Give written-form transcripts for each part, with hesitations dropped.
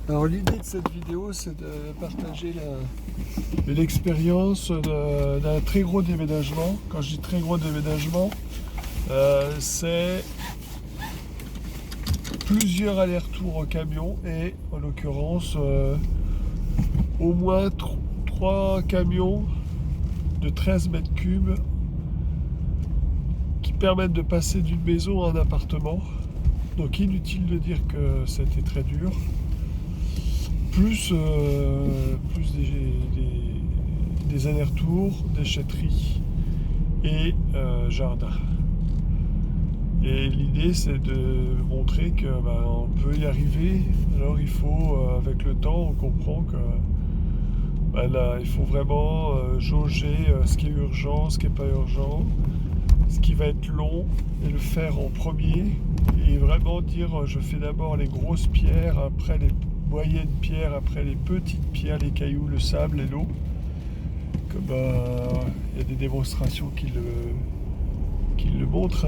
Alors l'idée de cette vidéo, c'est de partager l'expérience d'un très gros déménagement. Quand je dis très gros déménagement, c'est plusieurs allers-retours en camion et en l'occurrence au moins 3 camions de 13 mètres cubes qui permettent de passer d'une maison à un appartement. Donc inutile de dire que c'était très dur. Plus des allers-retours, déchetterie et jardin. Et l'idée c'est de montrer que on peut y arriver. Alors il faut, avec le temps, on comprend que là, il faut vraiment jauger ce qui est urgent, ce qui n'est pas urgent, ce qui va être long, et le faire en premier. Et vraiment dire je fais d'abord les grosses pierres, après les moyennes pierres, après les petites pierres, les cailloux, le sable et l'eau. Comme il y a des démonstrations qui le montrent.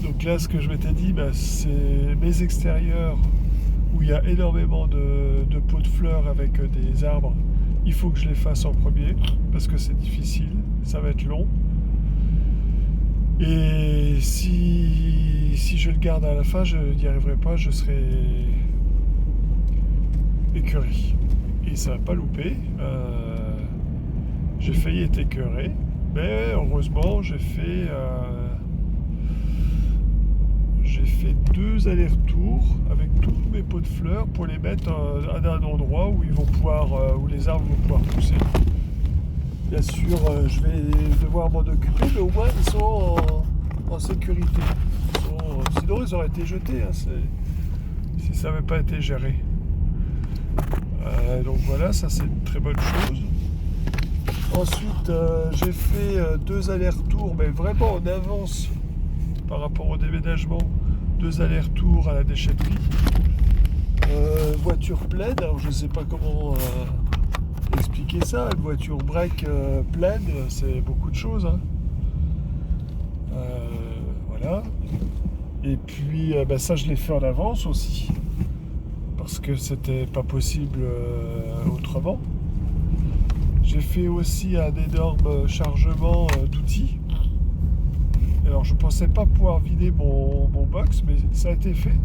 Donc là, ce que je m'étais dit, c'est mes extérieurs où il y a énormément de pots de fleurs avec des arbres. Il faut que je les fasse en premier parce que c'est difficile, ça va être long. Et si je le garde à la fin, je n'y arriverai pas, je serai écœuré. Et ça va pas louper. J'ai failli être écœuré, mais heureusement j'ai fait 2 allers-retours avec tous mes pots de fleurs pour les mettre à un endroit où où les arbres vont pouvoir pousser. Bien sûr, je vais devoir m'en occuper, mais au moins ils sont en sécurité. Sinon, ils auraient été jetés si ça n'avait pas été géré. Donc voilà, ça c'est une très bonne chose. Ensuite, j'ai fait 2 allers-retours, mais vraiment en avance par rapport au déménagement. 2 allers-retours à la déchetterie. Voiture pleine, alors je ne sais pas comment expliquer ça. Une voiture break pleine, c'est beaucoup de choses. Voilà. Et puis ça, je l'ai fait en avance aussi, parce que c'était pas possible autrement. J'ai fait aussi un énorme chargement d'outils. Alors je pensais pas pouvoir vider mon box, mais ça a été fait.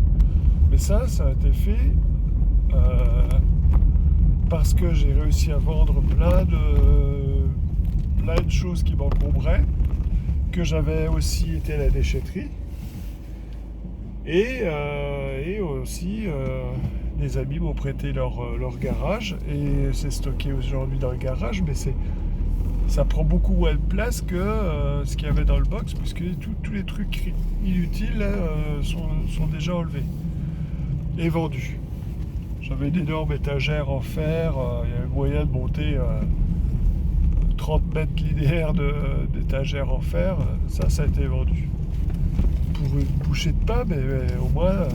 Mais ça a été fait parce que j'ai réussi à vendre plein de choses qui m'encombraient, que j'avais aussi été à la déchetterie. Et aussi des amis m'ont prêté leur garage et c'est stocké aujourd'hui dans le garage, mais ça prend beaucoup moins de place que ce qu'il y avait dans le box, puisque tous les trucs inutiles sont déjà enlevés et vendus. J'avais une énorme étagère en fer, il y avait moyen de monter 30 mètres linéaires d'étagère en fer, ça a été vendu. Pour une bouchée de pain, mais au moins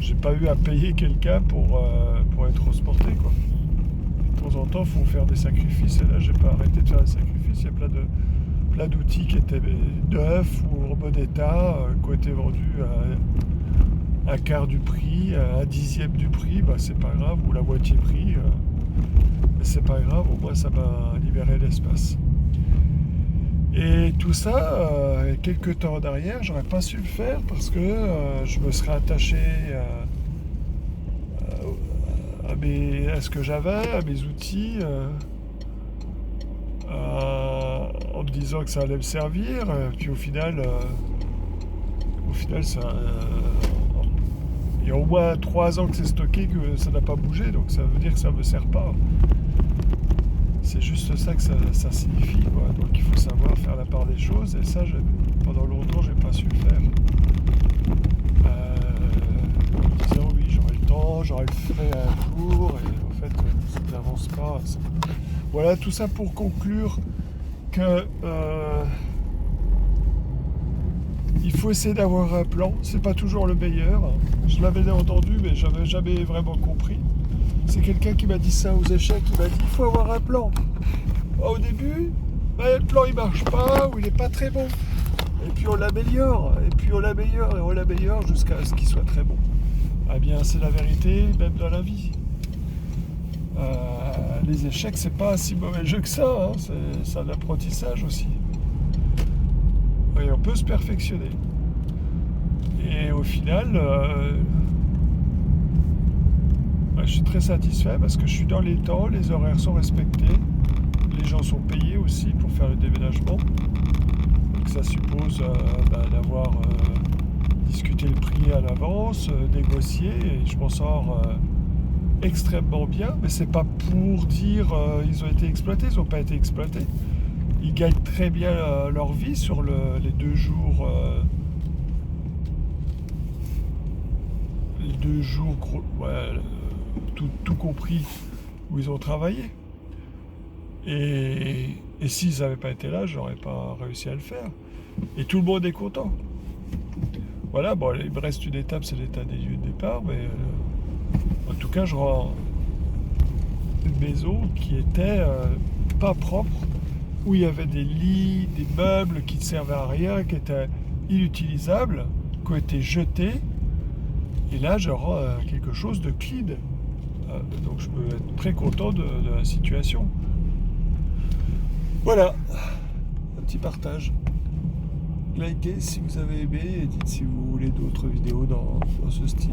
j'ai pas eu à payer quelqu'un pour être transporté, quoi. De temps en temps, il faut faire des sacrifices, et là, j'ai pas arrêté de faire des sacrifices. Il y a plein d'outils qui étaient neufs ou en bon état, qui ont été vendus à un quart du prix, à un dixième du prix, c'est pas grave, ou la moitié prix, mais c'est pas grave, au moins ça m'a libéré l'espace. Et tout ça, quelques temps en arrière, j'aurais pas su le faire parce que je me serais attaché à ce que j'avais, à mes outils, en me disant que ça allait me servir. Puis au final ça, il y a au moins 3 ans que c'est stocké, que ça n'a pas bougé, donc ça veut dire que ça me sert pas. C'est juste ça que ça signifie, quoi. Donc il faut savoir faire la part des choses, et ça, pendant longtemps, j'ai pas su le faire. En disant oui, j'aurai le temps, j'aurai fait un tour, et en fait, ça n'avance pas. Voilà, tout ça pour conclure que il faut essayer d'avoir un plan. C'est pas toujours le meilleur. Je l'avais entendu, mais j'avais jamais vraiment compris. C'est quelqu'un qui m'a dit ça aux échecs, il m'a dit il faut avoir un plan. Au début, le plan il marche pas, ou il est pas très bon. Et puis on l'améliore, et puis on l'améliore, et on l'améliore jusqu'à ce qu'il soit très bon. Eh bien, c'est la vérité, même dans la vie. Les échecs, c'est pas un si mauvais jeu que ça, hein. C'est un apprentissage aussi. Et on peut se perfectionner. Et au final, je suis très satisfait parce que je suis dans les temps, les horaires sont respectés, les gens sont payés aussi pour faire le déménagement. Donc ça suppose d'avoir discuté le prix à l'avance, négocié, et je m'en sors extrêmement bien. Mais c'est pas pour dire ils ont été exploités, ils n'ont pas été exploités. Ils gagnent très bien leur vie sur les 2 jours. Les 2 jours, ouais, tout compris, où ils ont travaillé. Et s'ils n'avaient pas été là, j'aurais pas réussi à le faire. Et tout le monde est content. Voilà, bon, il me reste une étape, c'est l'état des lieux de départ, mais en tout cas, je rends une maison qui était pas propre, où il y avait des lits, des meubles qui ne servaient à rien, qui étaient inutilisables, qui ont été jetés. Et là, je rends quelque chose de clean. Donc je peux être très content de la situation. Voilà, un petit partage. Likez si vous avez aimé et dites si vous voulez d'autres vidéos dans ce style.